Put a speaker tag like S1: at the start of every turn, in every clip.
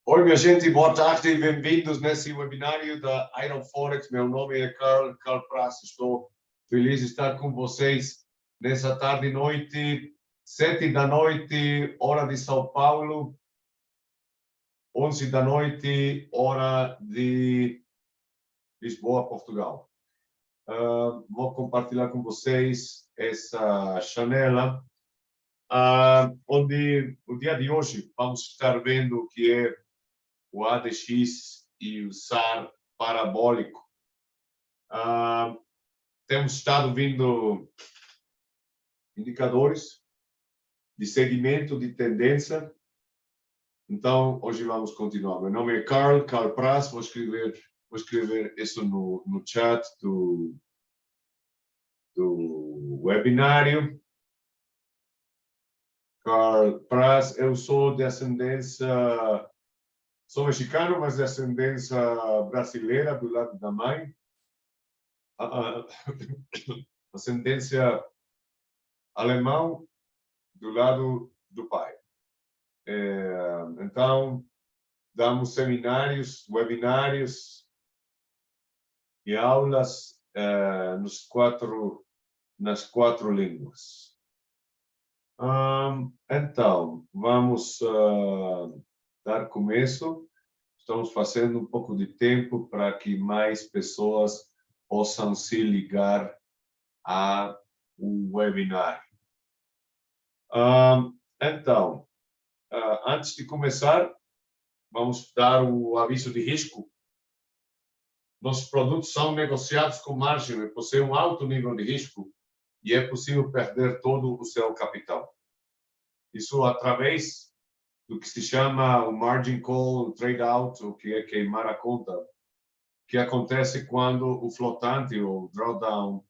S1: Oi, minha gente, boa tarde e bem-vindos nesse webinário da Iron Forex. Meu nome é Carl Praz. Estou feliz de estar com vocês nessa tarde e noite, 7 da noite, hora de São Paulo, 11 da noite, hora de Lisboa, Portugal. Vou compartilhar com vocês essa janela, onde o dia de hoje vamos estar vendo o que é o ADX e o SAR parabólico. Temos estado vendo indicadores de segmento, de tendência. Então, hoje vamos continuar. Meu nome é Carl Praz. Vou escrever isso no chat do webinário. Carl Praz, eu sou de ascendência... Sou mexicano, mas de ascendência brasileira, do lado da mãe. Ascendência alemão, do lado do pai. Então, damos seminários, webinários e aulas nas quatro línguas. Então, vamos dar começo. Estamos fazendo um pouco de tempo para que mais pessoas possam se ligar ao webinar. Então, antes de começar, vamos dar o aviso de risco. Nossos produtos são negociados com margem e possuem um alto nível de risco e é possível perder todo o seu capital. Isso através do que se chama o margin call, o trade out, o que é queimar a conta, que acontece quando o flotante ou drawdown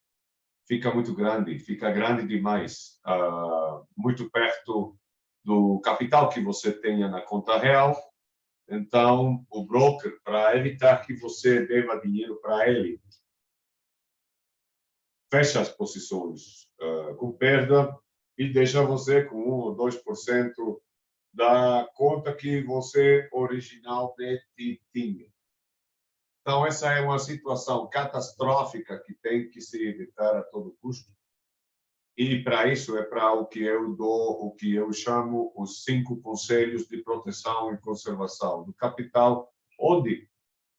S1: fica muito grande, fica grande demais, muito perto do capital que você tenha na conta real. Então, o broker, para evitar que você deva dinheiro para ele, fecha as posições com perda e deixa você com 1 ou 2% da conta que você originalmente tinha. Então, essa é uma situação catastrófica que tem que se evitar a todo custo. E para isso é para o que eu dou, o que eu chamo os 5 conselhos de proteção e conservação do capital, onde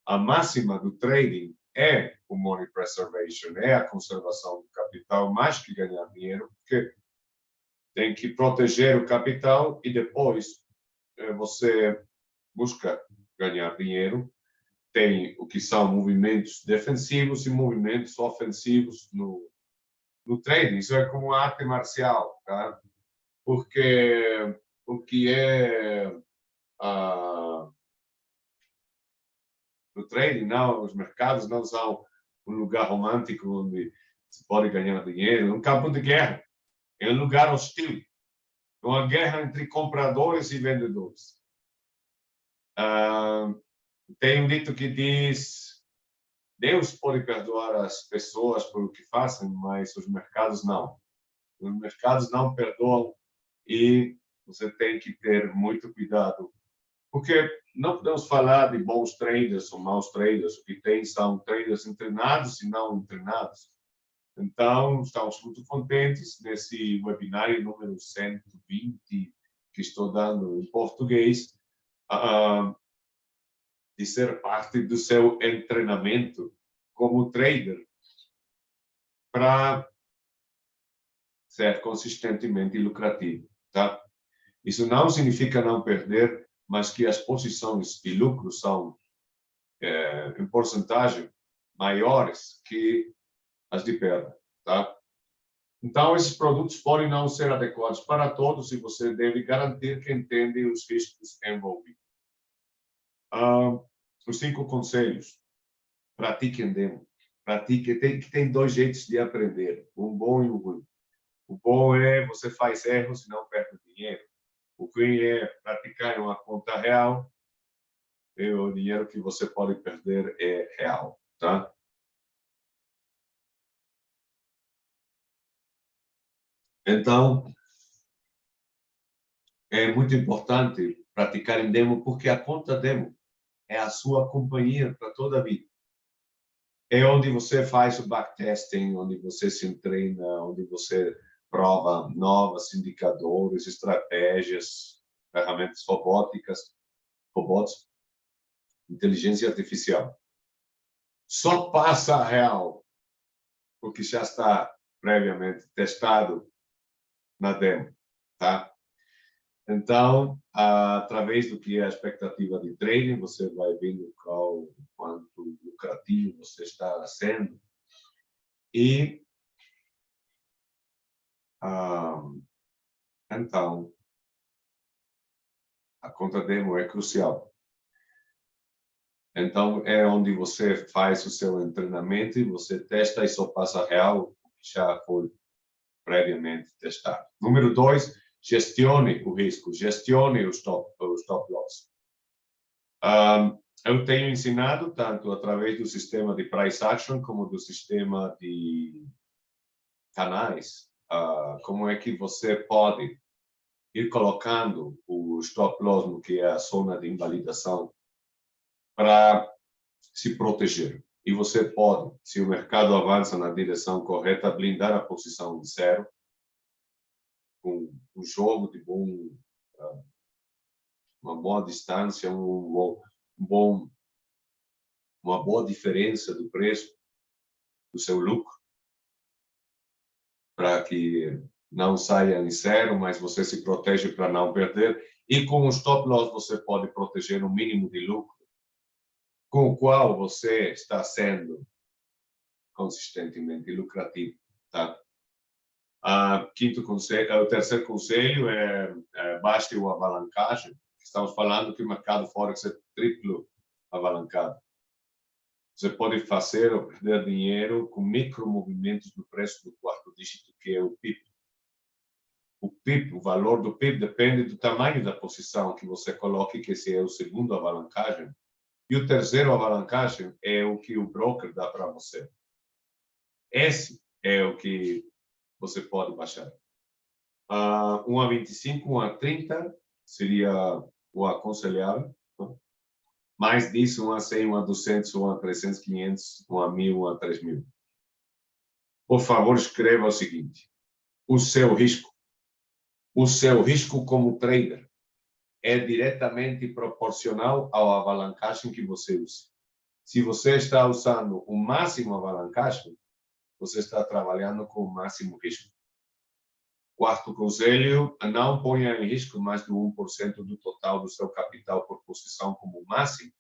S1: a máxima do trading é o money preservation, é a conservação do capital, mais que ganhar dinheiro, porque tem que proteger o capital e depois você busca ganhar dinheiro. Tem o que são movimentos defensivos e movimentos ofensivos no trading. Isso é como uma arte marcial, tá? Porque o que é no trading, não, os mercados não são um lugar romântico onde se pode ganhar dinheiro, é um campo de guerra, é um lugar hostil, é uma guerra entre compradores e vendedores. Tem um dito que diz: Deus pode perdoar as pessoas por o que fazem, mas os mercados não. Os mercados não perdoam e você tem que ter muito cuidado, porque não podemos falar de bons traders ou maus traders. O que tem são traders treinados e não treinados. Então, estamos muito contentes nesse webinário número 120 que estou dando em português, de ser parte do seu treinamento como trader para ser consistentemente lucrativo, tá? Isso não significa não perder, mas que as posições de lucro são em porcentagem maiores que as de perda, tá? Então, esses produtos podem não ser adequados para todos e você deve garantir que entende os riscos envolvidos. Os 5 conselhos. Pratiquem demo. Pratique. Tem 2 jeitos de aprender, um bom e um ruim. O bom é você faz erros e não perde dinheiro. O ruim é praticar em uma conta real e o dinheiro que você pode perder é real, tá? Então, é muito importante praticar em demo, porque a conta demo é a sua companhia para toda a vida. É onde você faz o backtesting, onde você se treina, onde você prova novos indicadores, estratégias, ferramentas robots, inteligência artificial. Só passa a real, porque já está previamente testado na demo, tá? Então, através do que é a expectativa de trading, você vai vendo quanto lucrativo você está sendo. E, então, a conta demo é crucial. Então, é onde você faz o seu treinamento e você testa e só passa a real, o que já foi previamente testado. Número 2, gestione o risco, gestione o stop loss. Eu tenho ensinado, tanto através do sistema de price action, como do sistema de canais, como é que você pode ir colocando o stop loss no que é a zona de invalidação para se proteger. E você pode, se o mercado avança na direção correta, blindar a posição de zero com um jogo de uma boa distância, uma boa diferença do preço do seu lucro, para que não saia em zero, mas você se protege para não perder. E com o stop loss você pode proteger o mínimo de lucro, com o qual você está sendo consistentemente lucrativo, tá? Quinto conselho, o terceiro conselho é baixe o alavancagem. Estamos falando que o mercado Forex é triplo alavancado. Você pode fazer ou perder dinheiro com micromovimentos no preço do quarto dígito, que é o PIB. O PIB, o valor do PIB, depende do tamanho da posição que você coloque, que esse é o segundo alavancagem. E o terceiro alavancagem é o que o broker dá para você. Esse é o que você pode baixar. 1 a 25, 1 a 30 seria o aconselhável. Mais disso, 1 a 100, 1 a 200, 1 a 300, 500, 1 a 1000, 1 a 3000. Por favor, escreva o seguinte: o seu risco como trader é diretamente proporcional à alavancagem que você usa. Se você está usando o máximo alavancagem, você está trabalhando com o máximo risco. Quarto conselho, não ponha em risco mais de 1% do total do seu capital por posição como máximo,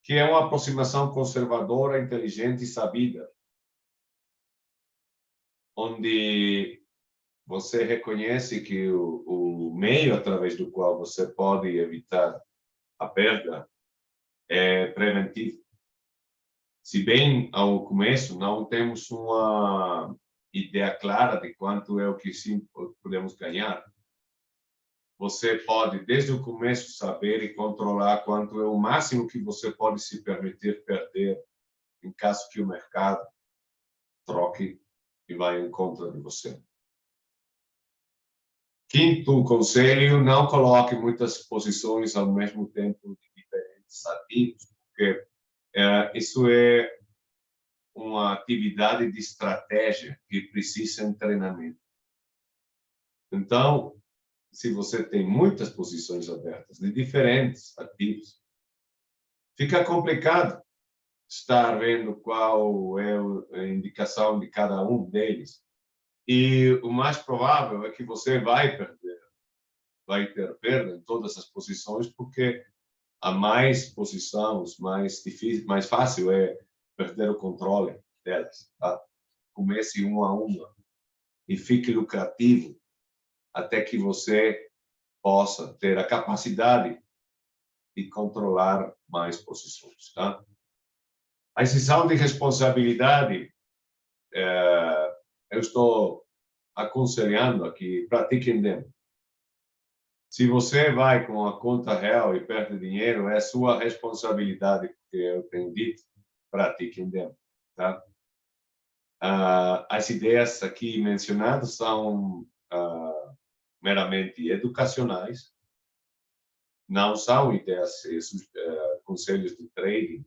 S1: que é uma aproximação conservadora, inteligente e sabida, onde você reconhece que o meio através do qual você pode evitar a perda é preventivo. Se bem ao começo não temos uma ideia clara de quanto é o que sim podemos ganhar, você pode desde o começo saber e controlar quanto é o máximo que você pode se permitir perder em caso que o mercado troque e vá em contra de você. Quinto conselho, não coloque muitas posições ao mesmo tempo de diferentes ativos, porque isso é uma atividade de estratégia que precisa de treinamento. Então, se você tem muitas posições abertas de diferentes ativos, fica complicado estar vendo qual é a indicação de cada um deles. E o mais provável é que você vai ter perda em todas as posições, porque a mais posições, mais difícil, mais fácil é perder o controle delas. Tá? Comece uma a uma e fique lucrativo até que você possa ter a capacidade de controlar mais posições. Tá? A exceção de responsabilidade, eu estou aconselhando aqui, pratiquem demo. Se você vai com a conta real e perde dinheiro, é sua responsabilidade, porque eu tenho dito, pratiquem demo. Tá? As ideias aqui mencionadas são meramente educacionais, não são ideias, conselhos de trading.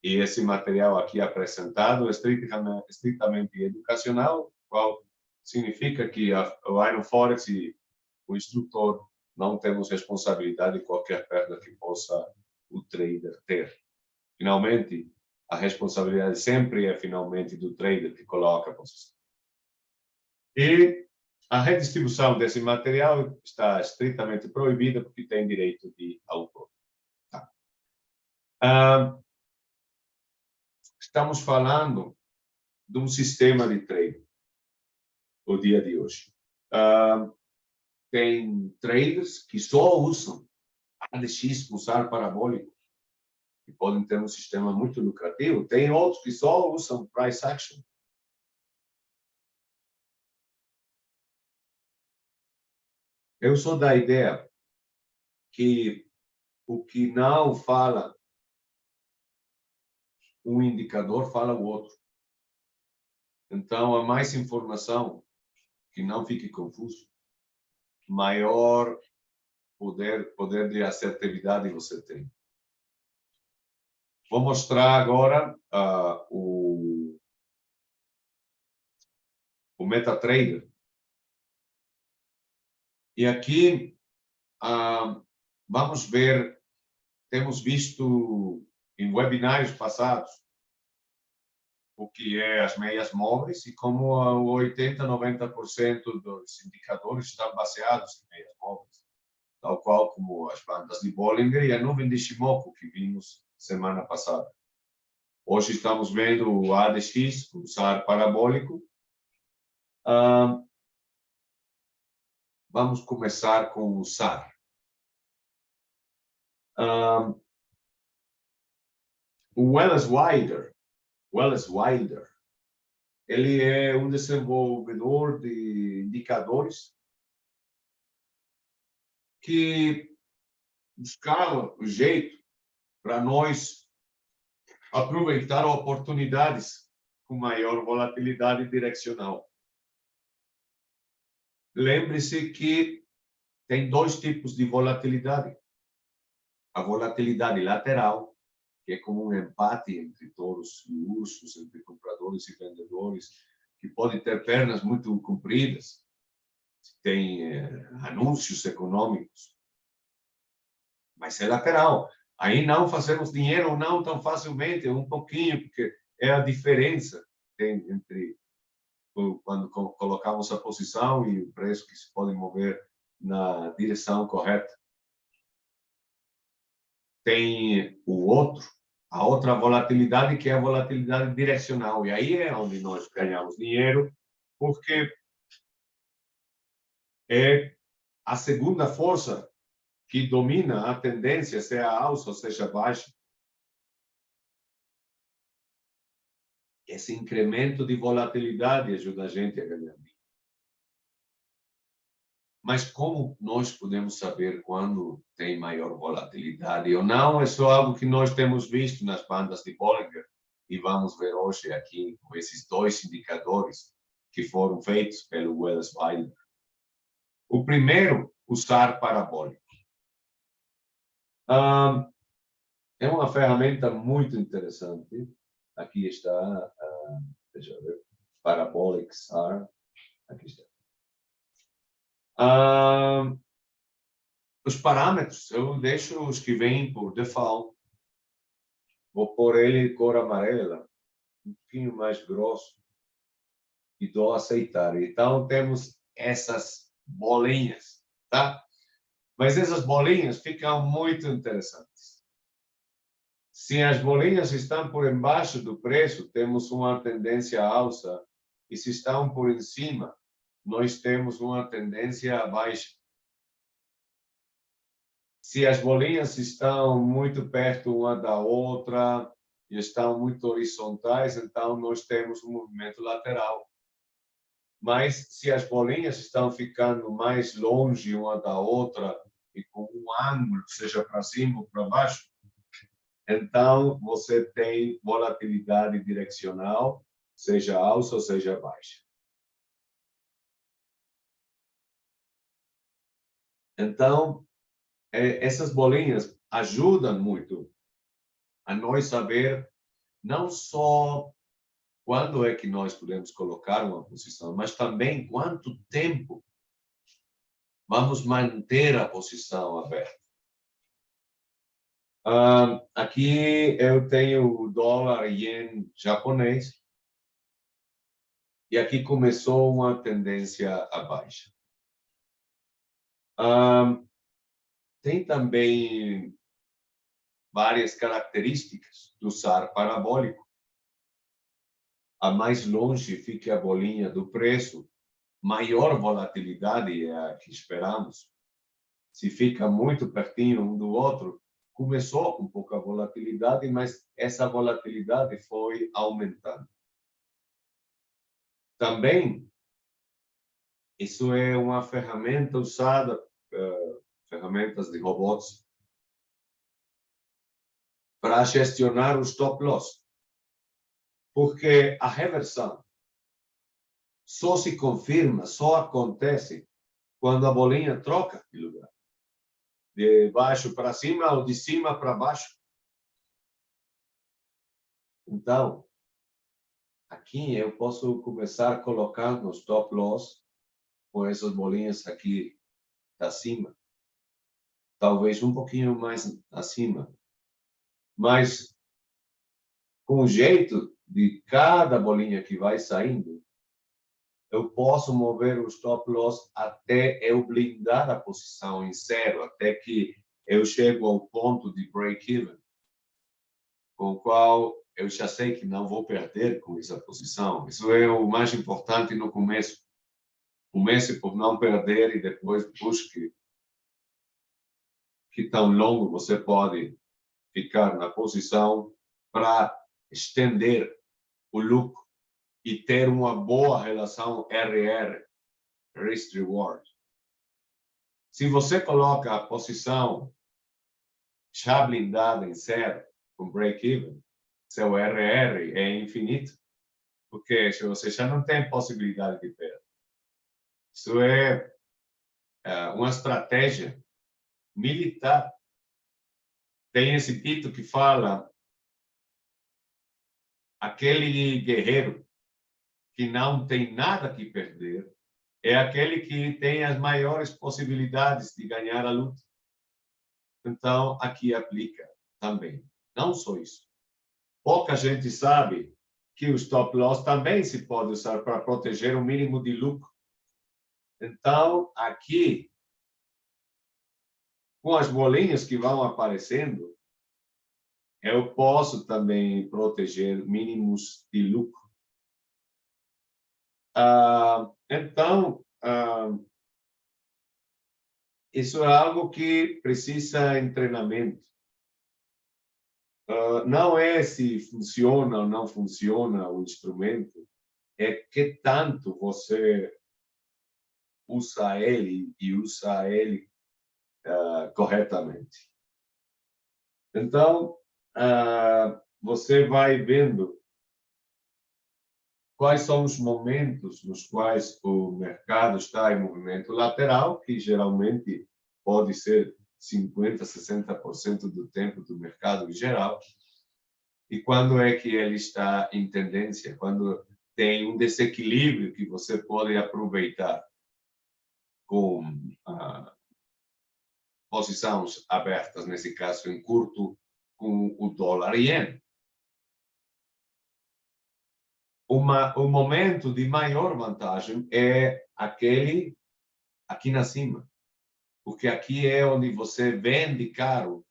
S1: E esse material aqui apresentado é estritamente educacional, qual significa que o Iron Forex e o instrutor não temos responsabilidade de qualquer perda que possa o trader ter. Finalmente, a responsabilidade sempre é finalmente do trader que coloca a posição. E a redistribuição desse material está estritamente proibida porque tem direito de autor. Tá. Estamos falando de um sistema de trading no dia de hoje. Tem traders que só usam ADX, pulsar parabólico, que podem ter um sistema muito lucrativo. Tem outros que só usam price action. Eu sou da ideia que o que não fala um indicador, fala o outro. Então, a mais informação, que não fique confuso, maior poder de assertividade você tem. Vou mostrar agora o MetaTrader. E aqui vamos ver, temos visto em webinários passados o que é as meias móveis e como 80, 90% dos indicadores estão baseados em meias móveis, tal qual como as bandas de Bollinger e a nuvem de Shimoku que vimos semana passada. Hoje estamos vendo o ADX, o SAR parabólico. Vamos começar com o SAR. O Wallace Wilder, ele é um desenvolvedor de indicadores que buscava o jeito para nós aproveitar oportunidades com maior volatilidade direcional. Lembre-se que tem dois tipos de volatilidade. A volatilidade lateral, que é como um empate entre touros e ursos, entre compradores e vendedores, que pode ter pernas muito compridas, tem anúncios econômicos, mas é lateral. Aí não fazemos dinheiro não tão facilmente, um pouquinho, porque é a diferença entre quando colocamos a posição e o preço que se pode mover na direção correta. Tem a outra volatilidade, que é a volatilidade direcional. E aí é onde nós ganhamos dinheiro, porque é a segunda força que domina a tendência, seja alta ou seja baixa. Esse incremento de volatilidade ajuda a gente a ganhar dinheiro. Mas como nós podemos saber quando tem maior volatilidade ou não? É só algo que nós temos visto nas bandas de Bollinger e vamos ver hoje aqui com esses dois indicadores que foram feitos pelo Wallace Wilder. O primeiro, o SAR parabólico. É uma ferramenta muito interessante. Aqui está, deixa eu ver, Parabolic SAR. Aqui está. Os parâmetros, eu deixo os que vêm por default. Vou pôr ele em cor amarela, um pouquinho mais grosso, e dou a aceitar. Então, temos essas bolinhas, tá? Mas essas bolinhas ficam muito interessantes. Se as bolinhas estão por embaixo do preço, temos uma tendência alta, e se estão por em cima, nós temos uma tendência baixa. Se as bolinhas estão muito perto uma da outra e estão muito horizontais, então nós temos um movimento lateral. Mas se as bolinhas estão ficando mais longe uma da outra e com um ângulo, seja para cima ou para baixo, então você tem volatilidade direcional, seja alta ou seja baixa. Então, essas bolinhas ajudam muito a nós saber não só quando é que nós podemos colocar uma posição, mas também quanto tempo vamos manter a posição aberta. Aqui eu tenho o dólar ien japonês e aqui começou uma tendência à baixa. Tem também várias características do SAR parabólico. A mais longe fica a bolinha do preço, maior volatilidade é a que esperamos. Se fica muito pertinho um do outro, começou com pouca volatilidade, mas essa volatilidade foi aumentando. Também, isso é uma ferramenta usada, ferramentas de robôs, para gestionar o stop loss. Porque a reversão só se confirma, só acontece quando a bolinha troca de lugar. De baixo para cima ou de cima para baixo. Então, aqui eu posso começar colocando o stop loss com essas bolinhas aqui acima. Talvez um pouquinho mais acima. Mas, com o jeito de cada bolinha que vai saindo, eu posso mover o stop loss até eu blindar a posição em zero, até que eu chego ao ponto de break-even, com o qual eu já sei que não vou perder com essa posição. Isso é o mais importante no começo. Comece por não perder e depois busque que tão longo você pode ficar na posição para estender o lucro e ter uma boa relação RR, Risk Reward. Se você coloca a posição já blindada em zero, com break-even, seu RR é infinito, porque você já não tem possibilidade de perda. Isso é uma estratégia militar. Tem esse dito que fala: aquele guerreiro que não tem nada que perder é aquele que tem as maiores possibilidades de ganhar a luta. Então, aqui aplica também. Não só isso. Pouca gente sabe que o stop loss também se pode usar para proteger o mínimo de lucro. Então, aqui, com as bolinhas que vão aparecendo, eu posso também proteger mínimos de lucro. Então, isso é algo que precisa de treinamento. Não é se funciona ou não funciona o instrumento, é que tanto você usa ele e usa ele corretamente. Então, você vai vendo quais são os momentos nos quais o mercado está em movimento lateral, que geralmente pode ser 50%, 60% do tempo do mercado em geral, e quando é que ele está em tendência, quando tem um desequilíbrio que você pode aproveitar com posições abertas, nesse caso em curto, com o dólar iene. O momento de maior vantagem é aquele aqui na cima, porque aqui é onde você vende caro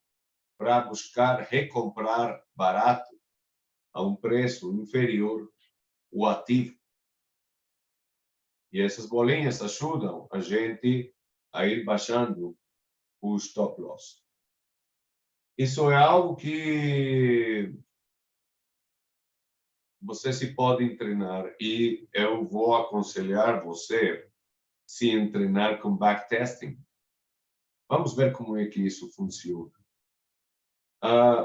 S1: para buscar recomprar barato a um preço inferior o ativo. E essas bolinhas ajudam a gente a ir baixando o stop loss. Isso é algo que você se pode treinar e eu vou aconselhar você se treinar com backtesting. Vamos ver como é que isso funciona.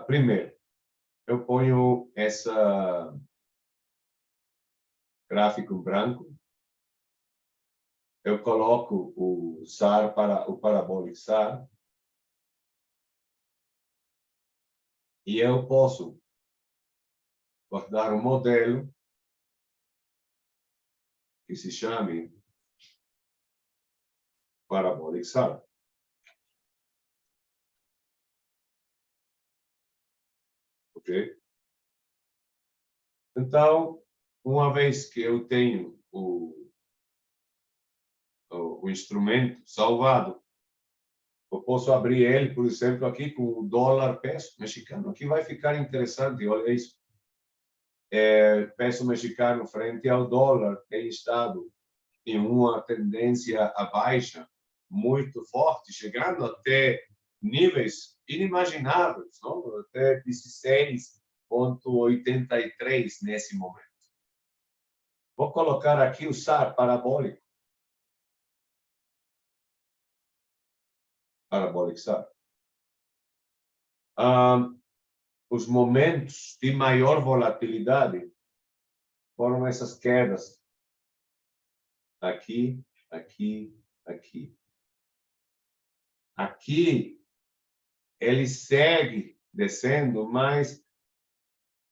S1: Primeiro, eu ponho essa gráfico em branco. Eu coloco o SAR para o parabólico SAR E eu posso guardar um modelo que se chame Parabolic SAR. Ok? Então, uma vez que eu tenho o instrumento salvado, eu posso abrir ele, por exemplo, aqui com o dólar peso mexicano. Aqui vai ficar interessante, olha isso. Peso mexicano frente ao dólar tem estado em uma tendência à baixa muito forte, chegando até níveis inimagináveis, não? Até 16,83 nesse momento. Vou colocar aqui o SAR parabólico. Parabolic SAR. Os momentos de maior volatilidade foram essas quedas. Aqui, aqui, aqui. Aqui, ele segue descendo, mas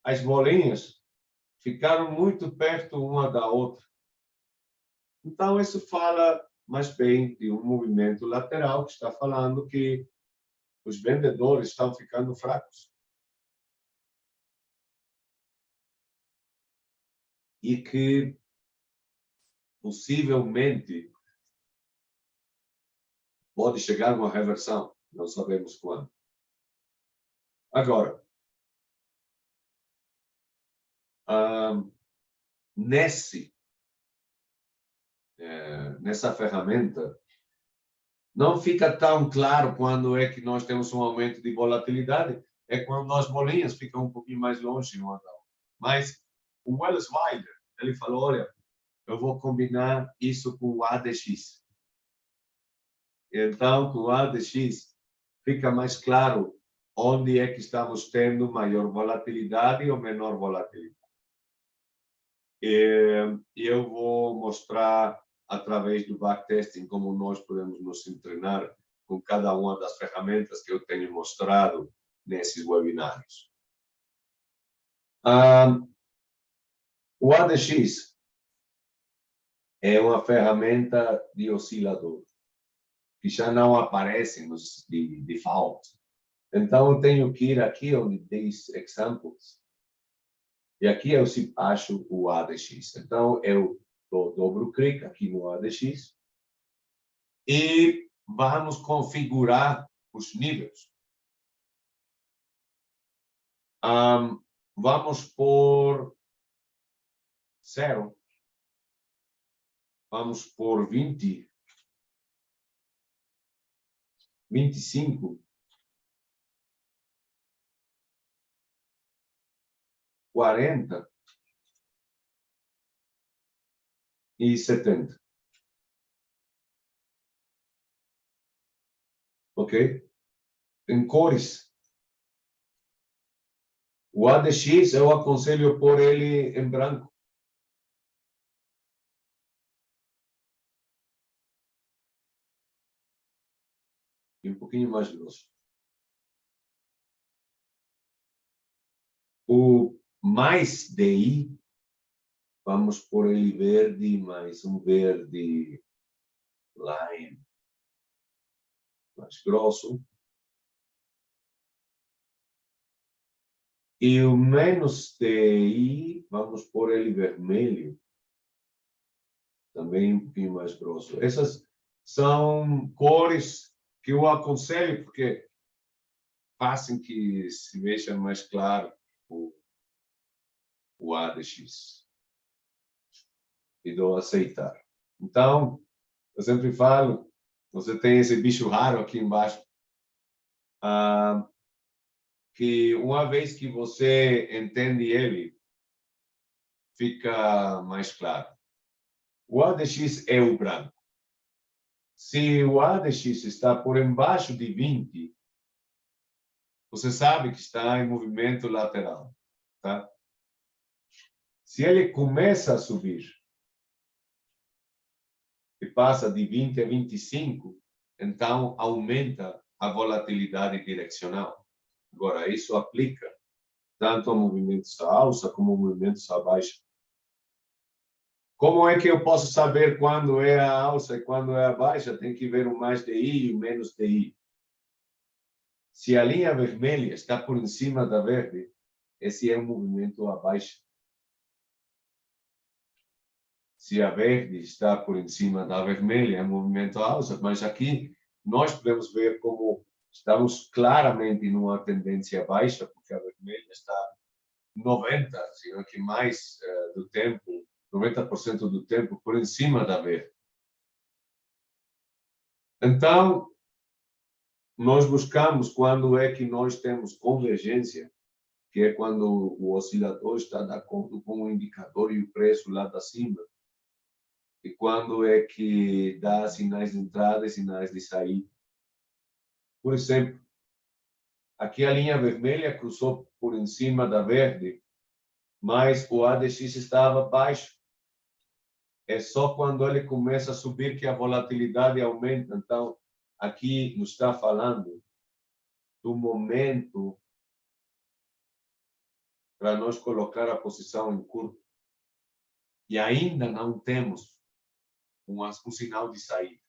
S1: as bolinhas ficaram muito perto uma da outra. Então, isso fala mais bem de um movimento lateral que está falando que os vendedores estão ficando fracos. E que, possivelmente, pode chegar uma reversão. Não sabemos quando. Agora, nessa ferramenta, não fica tão claro quando é que nós temos um aumento de volatilidade, é quando as bolinhas ficam um pouquinho mais longe uma da outra. Mas o Welles Wilder, ele falou, olha, eu vou combinar isso com o ADX. Então, com o ADX, fica mais claro onde é que estamos tendo maior volatilidade ou menor volatilidade. Eu vou mostrar, através do backtesting, como nós podemos nos treinar com cada uma das ferramentas que eu tenho mostrado nesses webinários. O ADX é uma ferramenta de oscilador, que já não aparece nos de default. Então, eu tenho que ir aqui onde diz Examples. E aqui eu acho o ADX. Então, eu dobro clique aqui no ADX e vamos configurar os níveis. Vamos por 0. Vamos por 20. 25. 40. E 70. Ok? Em cores. O ADX eu aconselho pôr ele em branco. E um pouquinho mais grosso. O mais DI, vamos pôr ele verde, mais um verde lime mais grosso. E o menos TI, vamos pôr ele vermelho, também um pouquinho mais grosso. Essas são cores que eu aconselho, porque fazem que se veja mais claro o ADX. E dou a aceitar. Então, eu sempre falo, você tem esse bicho raro aqui embaixo, que uma vez que você entende ele, fica mais claro. O ADX é o branco. Se o ADX está por embaixo de 20, você sabe que está em movimento lateral, tá? Se ele começa a subir e passa de 20 a 25, então aumenta a volatilidade direcional. Agora, isso aplica tanto a movimentos à alça como a movimentos à baixa. Como é que eu posso saber quando é a alça e quando é a baixa? Tem que ver o mais DI e o menos DI. Se a linha vermelha está por cima da verde, esse é um movimento à baixa. Se a verde está por cima da vermelha, é um movimento à alça. Mas aqui nós podemos ver como estamos claramente numa tendência baixa, porque a vermelha está 90, se não que mais do tempo, 90% do tempo por cima da verde. Então, nós buscamos quando é que nós temos convergência, que é quando o oscilador está de acordo com o indicador e o preço lá da cima, e quando é que dá sinais de entrada e sinais de saída. Por exemplo, aqui a linha vermelha cruzou por cima da verde, mas o ADX estava baixo. É só quando ele começa a subir que a volatilidade aumenta. Então, aqui nos está falando do momento para nós colocar a posição em curto. E ainda não temos um sinal de saída.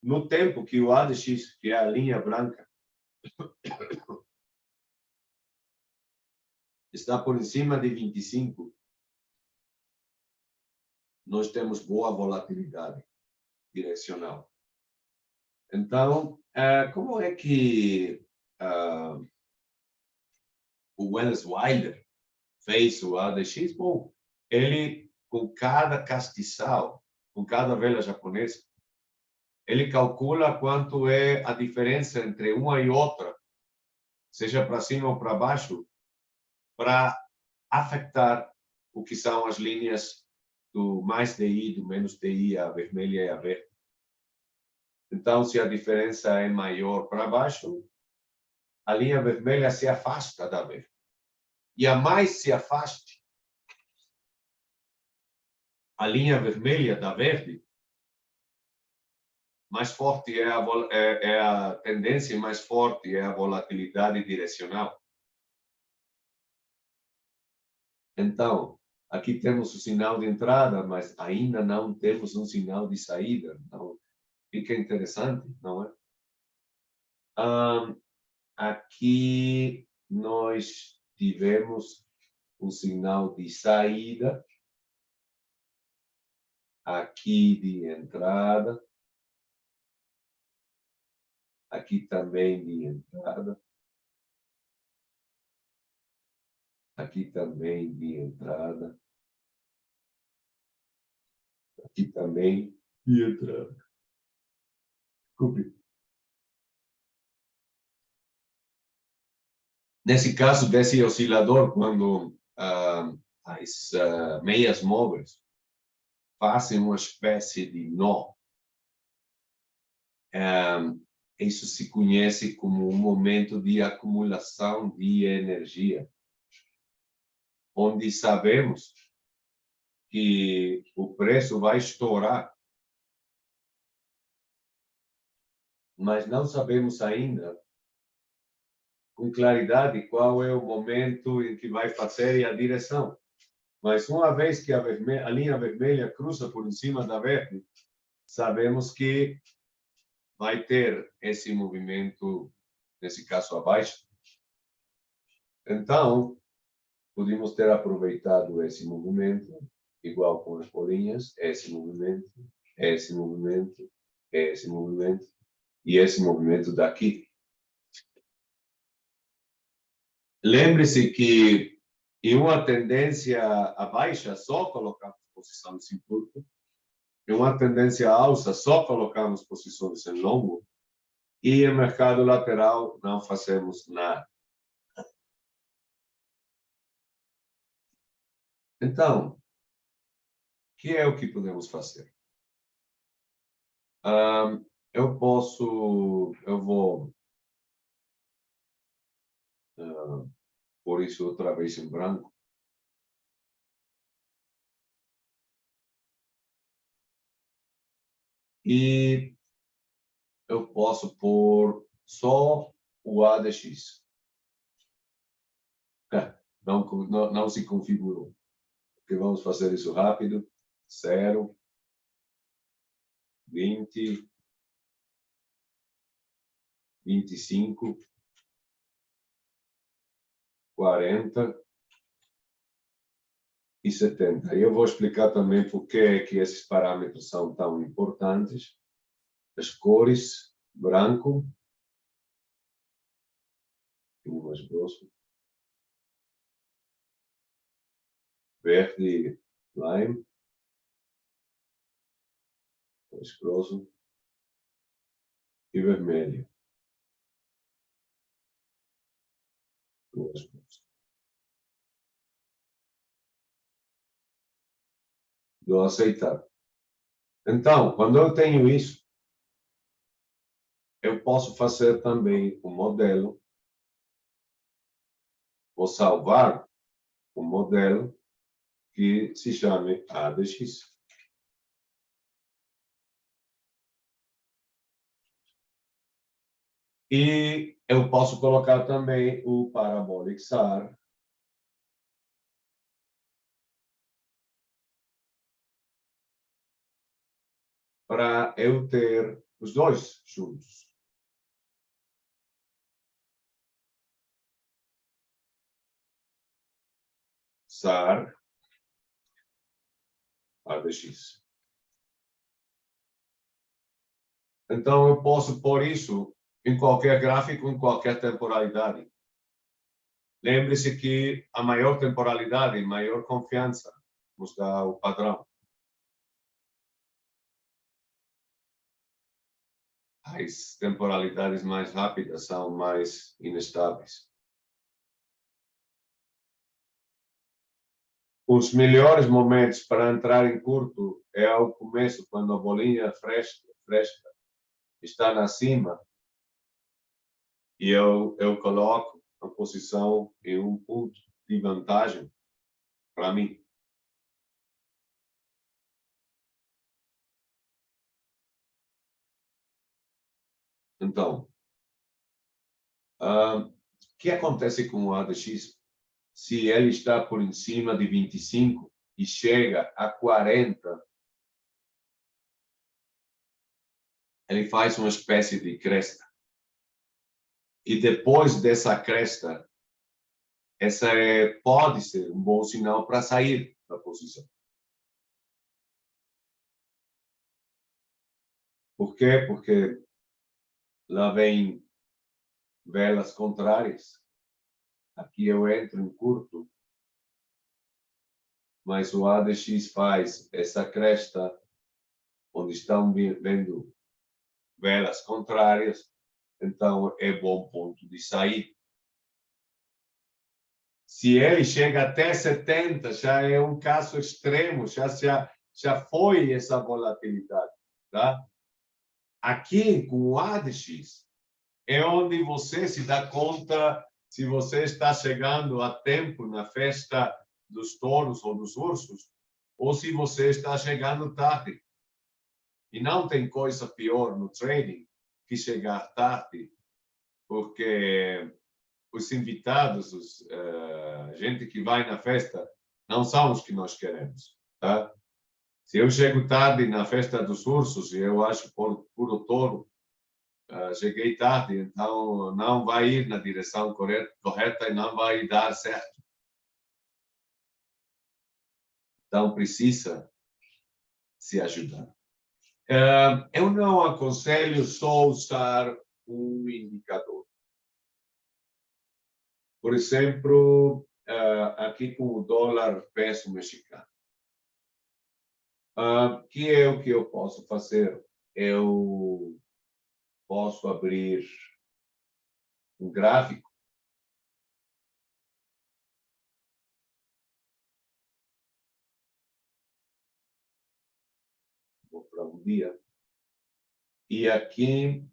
S1: No tempo que o ADX, que é a linha branca, está por cima de 25, nós temos boa volatilidade direcional. Então, como é que o Wallace Wilder fez o ADX? Bom, ele, com cada castiçal, com cada vela japonesa, ele calcula quanto é a diferença entre uma e outra, seja para cima ou para baixo, para afetar o que são as linhas do mais DI, do menos DI, a vermelha e a verde. Então, se a diferença é maior para baixo, a linha vermelha se afasta da verde. E a mais se afaste a linha vermelha da verde, mais forte é a tendência, mais forte é a volatilidade direcional. Então, aqui temos o sinal de entrada, mas ainda não temos um sinal de saída. Então, fica interessante, não é? Aqui nós tivemos um sinal de saída, aqui de entrada, aqui também de entrada, aqui também de entrada, aqui também de entrada. Desculpe. Nesse caso desse oscilador, quando as meias móveis fazem uma espécie de nó, isso se conhece como um momento de acumulação de energia, onde sabemos que o preço vai estourar, mas não sabemos ainda com claridade qual é o momento em que vai fazer e a direção. Mas uma vez que a linha vermelha cruza por cima da verde, sabemos que vai ter esse movimento, nesse caso abaixo. Então, podemos ter aproveitado esse movimento, igual com as bolinhas, esse movimento, esse movimento, esse movimento e esse movimento daqui. Lembre-se que em uma tendência a baixa, só colocamos posições em curto. Em uma tendência a alça, só colocamos posições em longo. E em mercado lateral, não fazemos nada. Então, o que é o que podemos fazer? Eu vou pôr isso outra vez em branco. E eu posso pôr
S2: só o ADX. Não se configurou. Porque vamos fazer isso rápido. 0, 20, 25, 40 e 70. Eu vou explicar também por que esses parâmetros são tão importantes. As cores, branco, mais grosso, verde, lime, mais grosso, e vermelho, mais grosso. Dou a aceitar. Então, quando eu tenho isso, eu posso fazer também um modelo. Vou salvar um modelo que se chame ADX. E eu posso colocar também o Parabolic SAR. Para eu ter os dois juntos. SAR, ADX. Então, eu posso pôr isso em qualquer gráfico, em qualquer temporalidade. Lembre-se que a maior temporalidade, maior confiança, nos dá o padrão. As temporalidades mais rápidas são mais inestáveis. Os melhores momentos para entrar em curto é ao começo, quando a bolinha fresca está na cima, e eu coloco a posição em um ponto de vantagem para mim. Então, o que acontece com o ADX? Se ele está por em cima de 25 e chega a 40, ele faz uma espécie de cresta. E depois dessa cresta, essa pode ser um bom sinal para sair da posição. Por quê? Porque lá vem velas contrárias. Aqui eu entro em curto, mas o ADX faz essa cresta onde estão vendo velas contrárias, então é bom ponto de sair. Se ele chega até 70, já é um caso extremo, já foi essa volatilidade. Tá? Aqui, com o ADX, é onde você se dá conta se você está chegando a tempo na festa dos touros ou dos ursos, ou se você está chegando tarde. E não tem coisa pior no trading que chegar tarde, porque os invitados, gente que vai na festa, não são os que nós queremos. Tá? Se eu chego tarde na festa dos ursos e eu acho puro touro, cheguei tarde, então não vai ir na direção correta e não vai dar certo. Então precisa se ajudar. Eu não aconselho só usar um indicador. Por exemplo, aqui com o dólar peso mexicano. Que é o que eu posso fazer? Eu posso abrir um gráfico. Vou para um dia. E aqui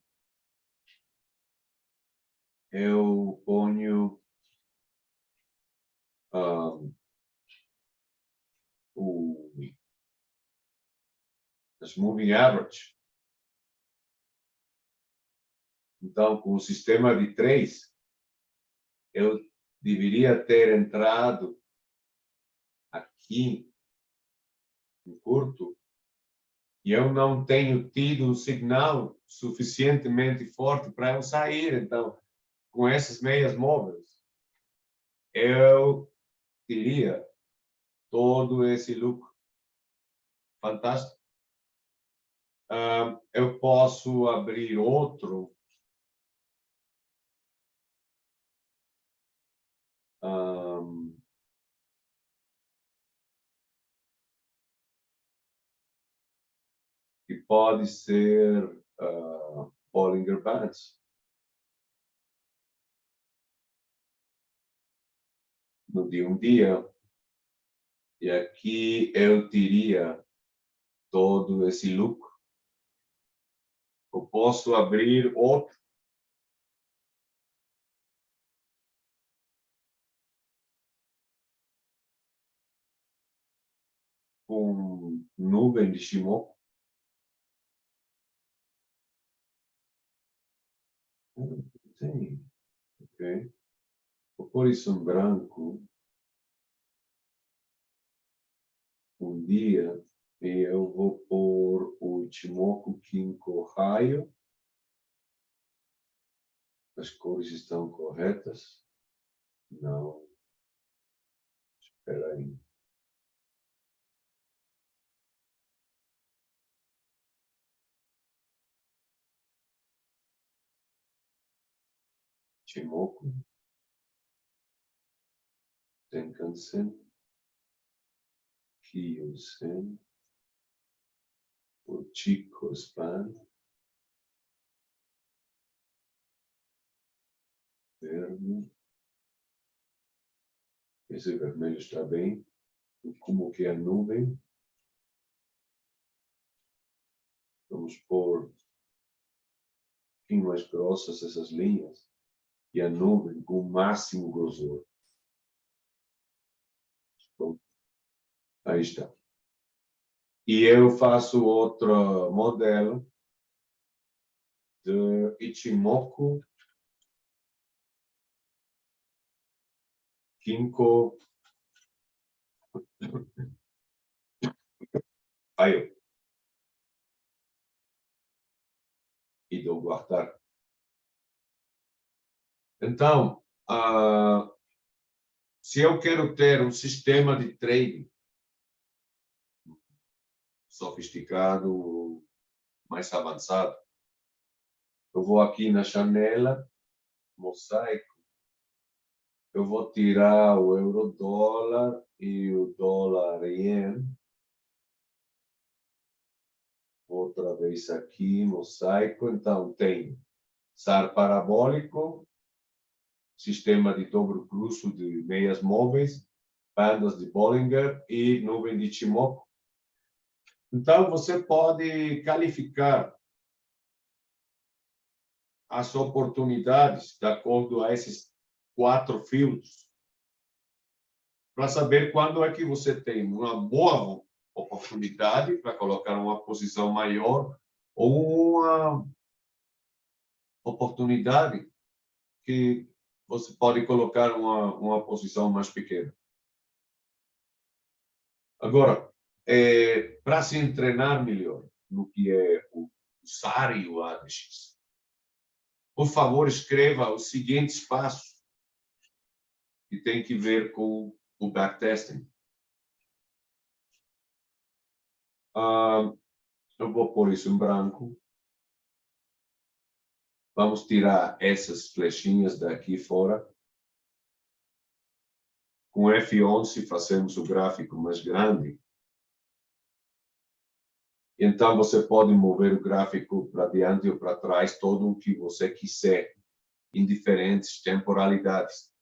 S2: eu ponho as moving average. Então, com o sistema de 3, eu deveria ter entrado aqui no curto e eu não tenho tido um sinal suficientemente forte para eu sair. Então, com essas meias móveis, eu teria todo esse lucro fantástico. Eu posso abrir outro. Que pode ser Bollinger Bands. No dia um dia. E aqui eu teria todo esse lucro. Eu posso abrir outro. Com nuvem de Shimoku. Sim. Ok. Vou pôr isso em branco. Um dia. E eu vou pôr o Ichimoku Kinko Raio. As cores estão corretas? Não. Espera aí. Ichimoku. Tenkan-sen. Kyo-sen. O Chico-span. Verde. Esse vermelho está bem. Como que é a nuvem? Vamos pôr um pouquinho mais grossas essas linhas. E a nuvem com o máximo grosor. Bom, aí está. E eu faço outro modelo de Ichimoku Kinko Raio. E dou guardar. Então, se eu quero ter um sistema de trading sofisticado, mais avançado, eu vou aqui na janela, mosaico, eu vou tirar o euro-dólar e o dólar-ien. Outra vez aqui, mosaico. Então, tem SAR parabólico, sistema de dobro cruzo de meias móveis, bandas de Bollinger e nuvem de Ichimoku. Então, você pode qualificar as oportunidades de acordo a esses 4 filtros para saber quando é que você tem uma boa oportunidade para colocar uma posição maior ou uma oportunidade que você pode colocar uma posição mais pequena. Agora, para se treinar melhor no que é o SAR e o ADX, por favor, escreva os seguintes passos que tem que ver com o backtesting. Eu vou pôr isso em branco. Vamos tirar essas flechinhas daqui fora. Com F11 fazemos o gráfico mais grande. Então, você pode mover o gráfico para diante ou para trás, todo o que você quiser, em diferentes temporalidades.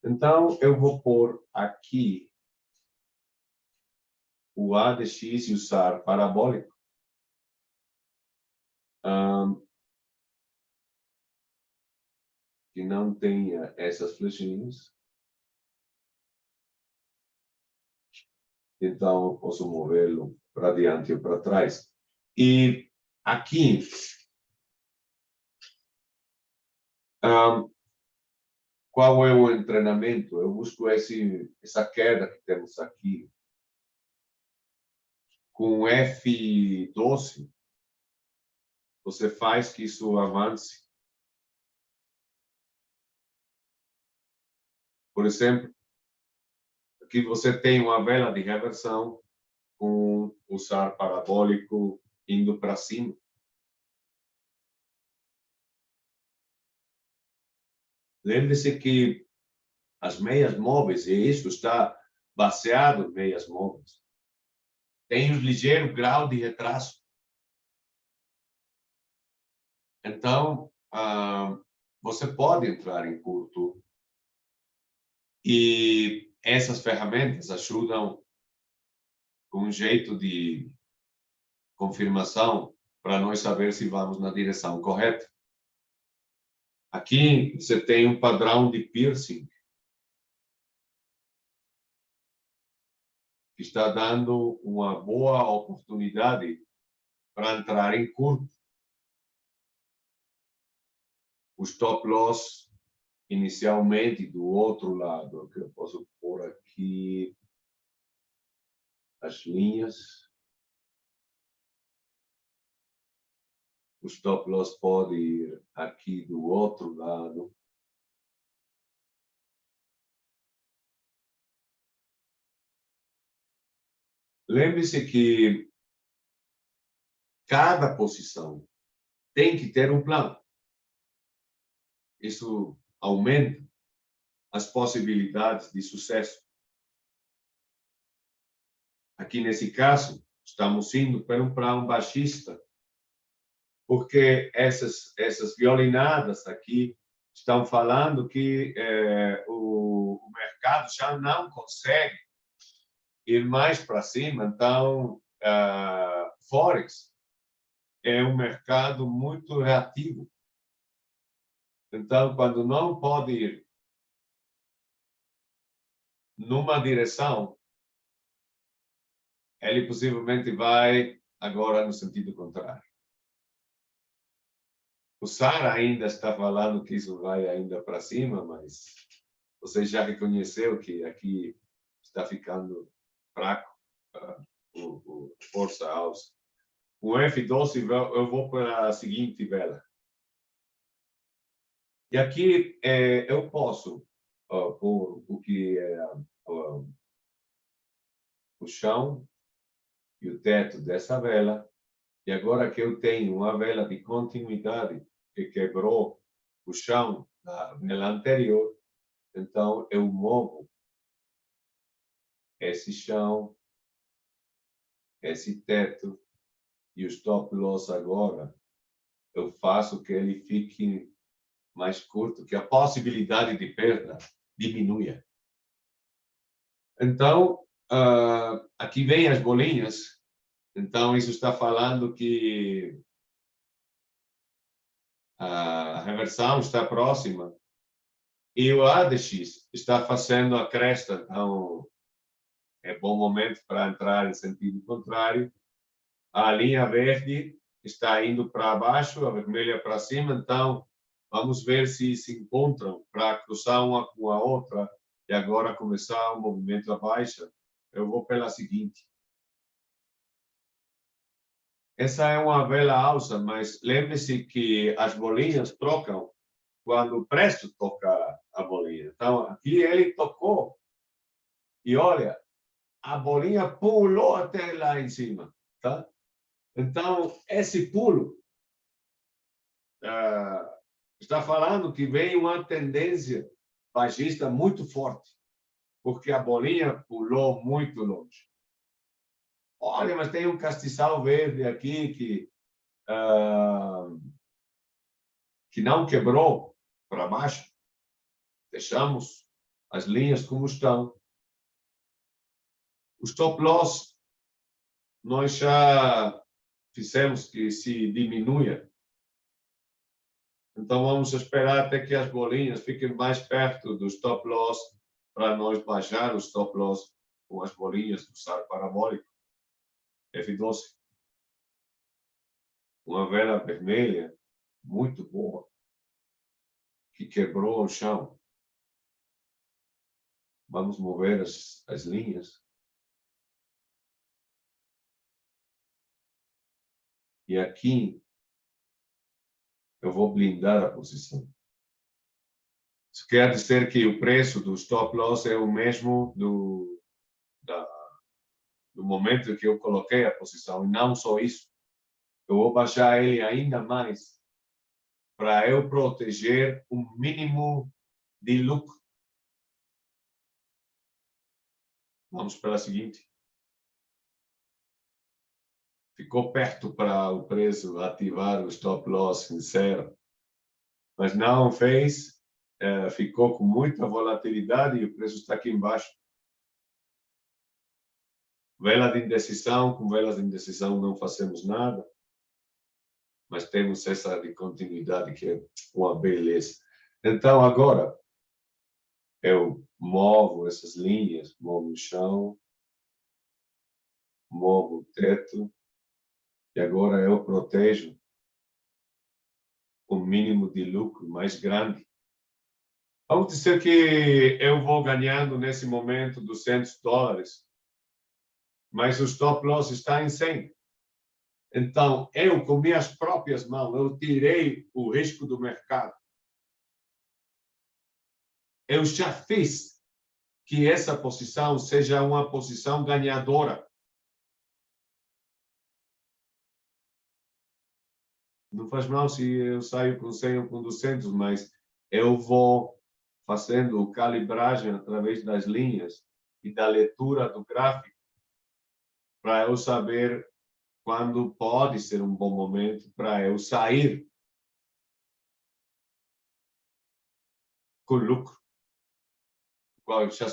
S2: Então, eu vou pôr aqui o ADX e o SAR parabólico. Que não tenha essas flechinhas. Então, eu posso movê-lo para diante ou para trás. E aqui, Qual é o treinamento? Eu busco essa queda que temos aqui. Com F12, você faz que isso avance. Por exemplo, aqui você tem uma vela de reversão com o SAR parabólico indo para cima. Lembre-se que as meias móveis, e isso está baseado em meias móveis, tem um ligeiro grau de retraso. Então, você pode entrar em curto e essas ferramentas ajudam com um jeito de confirmação para nós saber se vamos na direção correta. Aqui você tem um padrão de piercing que está dando uma boa oportunidade para entrar em curto. O stop loss inicialmente do outro lado, que eu posso pôr aqui as linhas. O stop loss pode ir aqui do outro lado. Lembre-se que cada posição tem que ter um plano. Isso aumenta as possibilidades de sucesso. Aqui nesse caso, estamos indo para um plano baixista, porque essas violinadas aqui estão falando que o mercado já não consegue ir mais para cima. Então, Forex é um mercado muito reativo. Então, quando não pode ir numa direção, ele possivelmente vai agora no sentido contrário. O SAR ainda está falando que isso vai ainda para cima, mas você já reconheceu que aqui está ficando fraco o força alça. O F12, eu vou para a seguinte vela. E aqui eu posso pôr o que é o chão e o teto dessa vela. E agora que eu tenho uma vela de continuidade que quebrou o chão da vela anterior, então eu movo esse chão, esse teto e o stop loss agora. Eu faço que ele fique mais curto, que a possibilidade de perda diminua. Então, aqui vem as bolinhas. Então, isso está falando que a reversão está próxima e o ADX está fazendo a cresta. Então, é bom momento para entrar em sentido contrário. A linha verde está indo para baixo, a vermelha para cima. Então, vamos ver se se encontram para cruzar uma com a outra e agora começar o movimento à baixa. Eu vou pela seguinte. Essa é uma vela alça, mas lembre-se que as bolinhas trocam quando o preço toca a bolinha. Então, aqui ele tocou e olha, a bolinha pulou até lá em cima, tá? Então, esse pulo está falando que vem uma tendência baixista muito forte, porque a bolinha pulou muito longe. Olha, mas tem um castiçal verde aqui que não quebrou para baixo. Deixamos as linhas como estão. O stop loss, nós já fizemos que se diminua. Então, vamos esperar até que as bolinhas fiquem mais perto do stop loss para nós baixar o stop loss com as bolinhas do SAR parabólico. F12. Uma vela vermelha muito boa, que quebrou o chão. Vamos mover as linhas. E aqui eu vou blindar a posição. Isso quer dizer que o preço do stop loss é o mesmo do momento que eu coloquei a posição. E não só isso. Eu vou baixar ele ainda mais para eu proteger o mínimo de lucro. Vamos para a seguinte. Ficou perto para o preço ativar o stop loss em 0. Mas não fez. Ficou com muita volatilidade e o preço está aqui embaixo. Vela de indecisão, com velas de indecisão não fazemos nada, mas temos essa de continuidade que é uma beleza. Então, agora, eu movo essas linhas, movo o chão, movo o teto, e agora eu protejo o mínimo de lucro mais grande. Vamos dizer que eu vou ganhando nesse momento $200, mas o stop loss está em 100. Então, eu, com minhas próprias mãos, eu tirei o risco do mercado. Eu já fiz que essa posição seja uma posição ganhadora. Não faz mal se eu saio com 100 ou com 200, mas eu vou fazendo calibragem através das linhas e da leitura do gráfico para eu saber quando pode ser um bom momento para eu sair com lucro.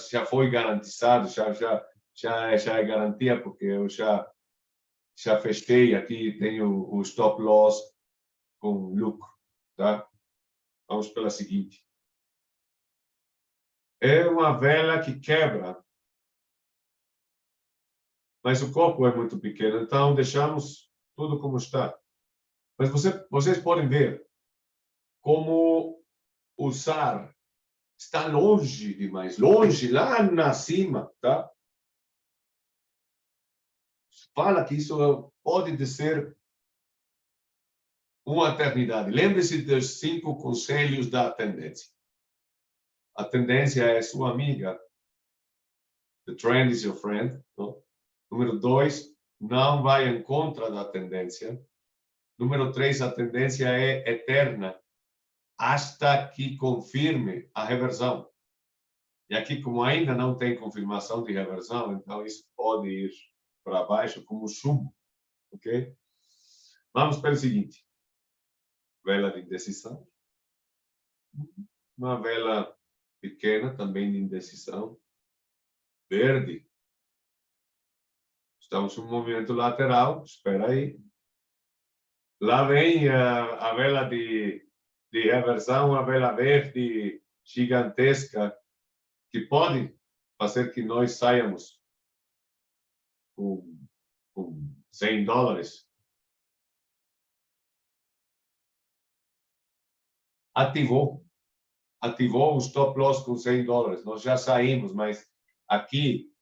S2: Já foi garantizado, já é garantia, porque eu já fechei aqui, tenho o stop loss com lucro, tá? Vamos pela seguinte. É uma vela que quebra, mas o corpo é muito pequeno, então deixamos tudo como está. Mas vocês podem ver como o SAR está longe demais, longe, lá na cima, tá? Fala que isso pode ser uma eternidade. Lembre-se dos 5 conselhos da tendência. A tendência é sua amiga. The trend is your friend. Não? Número 2, não vai em contra da tendência. Número 3, a tendência é eterna, hasta que confirme a reversão. E aqui, como ainda não tem confirmação de reversão, então isso pode ir para baixo como chumbo, ok? Vamos para o seguinte. Vela de indecisão. Uma vela pequena, também de indecisão. Verde. Estamos em um movimento lateral, espera aí. Lá vem a vela de reversão, uma vela verde gigantesca, que pode fazer que nós saiamos com $100. Ativou o stop loss com $100. Nós já saímos, mas aqui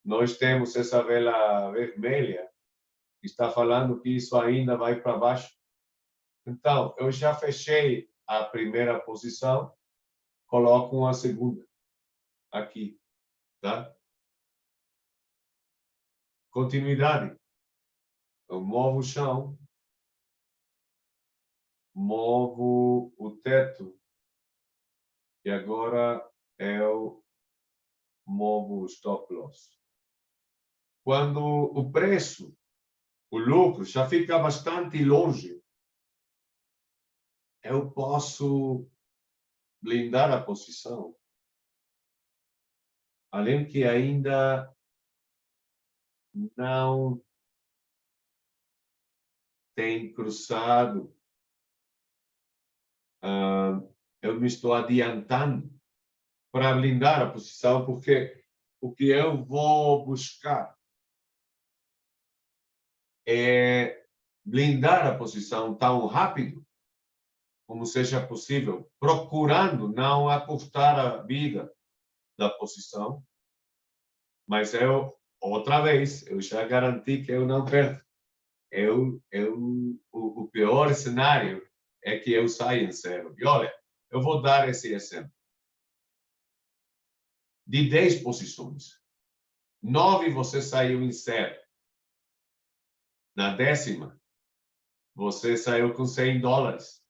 S2: nós temos essa vela vermelha que está falando que isso ainda vai para baixo. Então, eu já fechei a primeira posição, coloco uma segunda aqui, tá? Continuidade. Eu movo o chão, movo o teto e agora eu movo o stop loss. Quando o preço, o lucro já fica bastante longe, eu posso blindar a posição, além que ainda não tem cruzado. Eu me estou adiantando para blindar a posição, porque o que eu vou buscar é blindar a posição tão rápido como seja possível, procurando não apostar a vida da posição, mas outra vez, eu já garanti que eu não perco. O pior cenário é que eu saia em zero. E olha, eu vou dar esse exemplo. De 10 posições, 9 você saiu em zero. Na 10ª, você saiu com $100.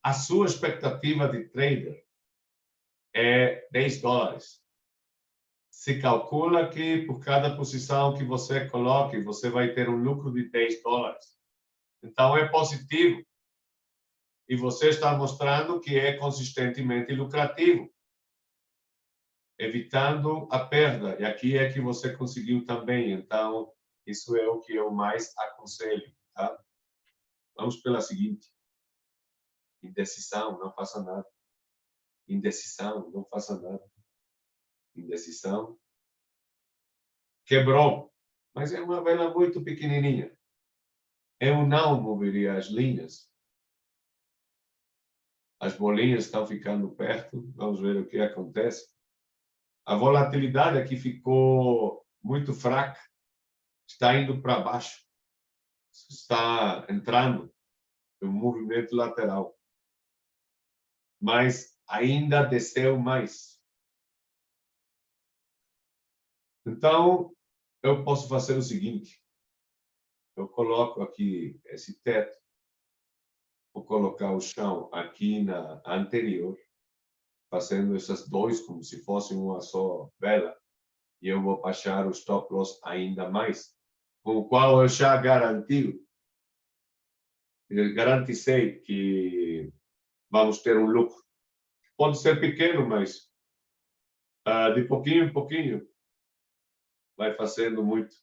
S2: A sua expectativa de trader é $10. Se calcula que por cada posição que você coloque, você vai ter um lucro de $10. Então, é positivo. E você está mostrando que é consistentemente lucrativo, evitando a perda. E aqui é que você conseguiu também. Então, isso é o que eu mais aconselho. Tá? Vamos pela seguinte. Indecisão, não faça nada. Indecisão, não faça nada. Indecisão. Quebrou. Mas é uma vela muito pequenininha. Eu não moveria as linhas. As bolinhas estão ficando perto. Vamos ver o que acontece. A volatilidade aqui ficou muito fraca. Está indo para baixo. Está entrando em um movimento lateral. Mas ainda desceu mais. Então, eu posso fazer o seguinte. Eu coloco aqui esse teto. Vou colocar o chão aqui na anterior, fazendo essas dois como se fossem uma só vela. E eu vou baixar o stop loss ainda mais, com o qual eu já garanti que vamos ter um lucro. Pode ser pequeno, mas de pouquinho em pouquinho vai fazendo muito.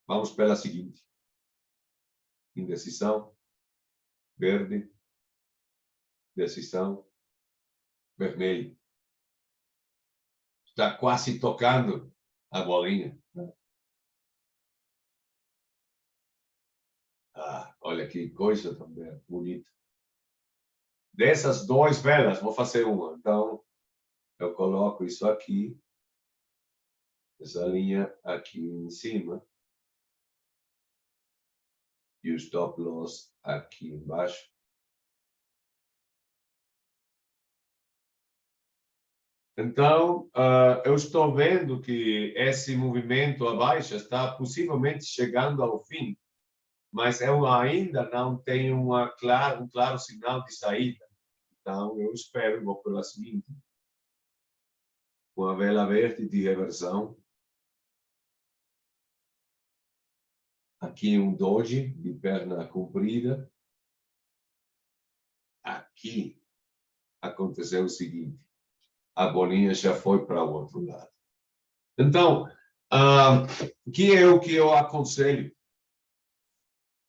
S2: Vamos pela seguinte. Indecisão, verde, decisão, vermelho. Está quase tocando a bolinha. Olha que coisa também bonita. Dessas duas velas, vou fazer uma. Então, eu coloco isso aqui, essa linha aqui em cima, e o stop loss aqui embaixo. Então, eu estou vendo que esse movimento abaixo está possivelmente chegando ao fim, mas eu ainda não tenho um claro sinal de saída. Então, eu espero, vou pela seguinte, uma vela verde de reversão. Aqui um doji de perna comprida. Aqui aconteceu o seguinte, a bolinha já foi para o outro lado. Então, que é o que eu aconselho?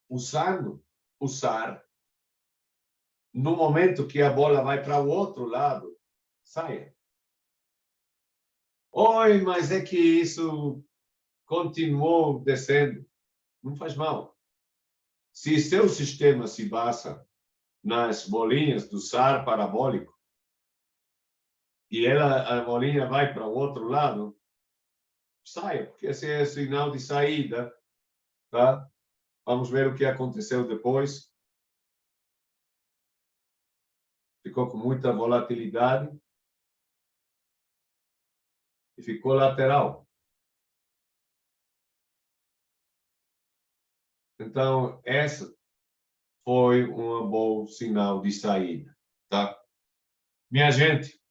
S2: Usar, no momento que a bola vai para o outro lado, saia. Oi, mas é que isso continuou descendo. Não faz mal. Se seu sistema se basa nas bolinhas do SAR parabólico e a bolinha vai para o outro lado, saia, porque esse é o sinal de saída, tá? Vamos ver o que aconteceu depois. Ficou com muita volatilidade e ficou lateral. Então, essa foi um bom sinal de saída, tá? Minha gente,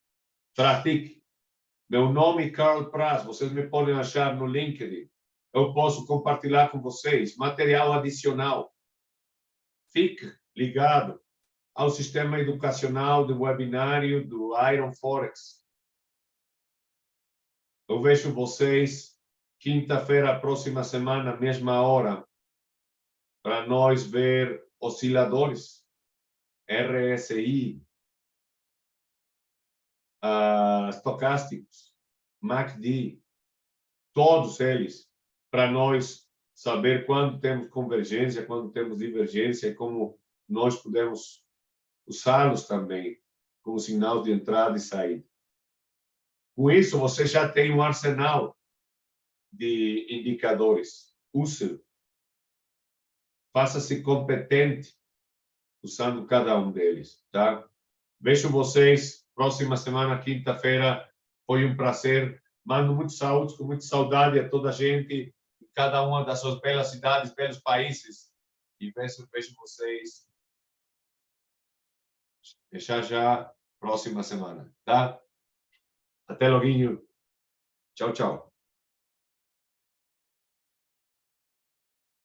S2: pratique. Meu nome é Carl Praz, vocês me podem achar no LinkedIn. Eu posso compartilhar com vocês material adicional. Fique ligado ao sistema educacional do webinário do Iron Forex. Eu vejo vocês quinta-feira, próxima semana, mesma hora, para nós ver osciladores, RSI, estocásticos, MACD, todos eles, para nós saber quando temos convergência, quando temos divergência e como nós podemos usá-los também como sinal de entrada e saída. Com isso, você já tem um arsenal de indicadores. Use-o. Faça-se competente usando cada um deles, tá? Vejo vocês próxima semana, quinta-feira. Foi um prazer. Mando muita saúde, com muita saudade a toda a gente, em cada uma das suas belas cidades, belos países. E vejo vocês já próxima semana, tá? Até logo. Tchau, tchau.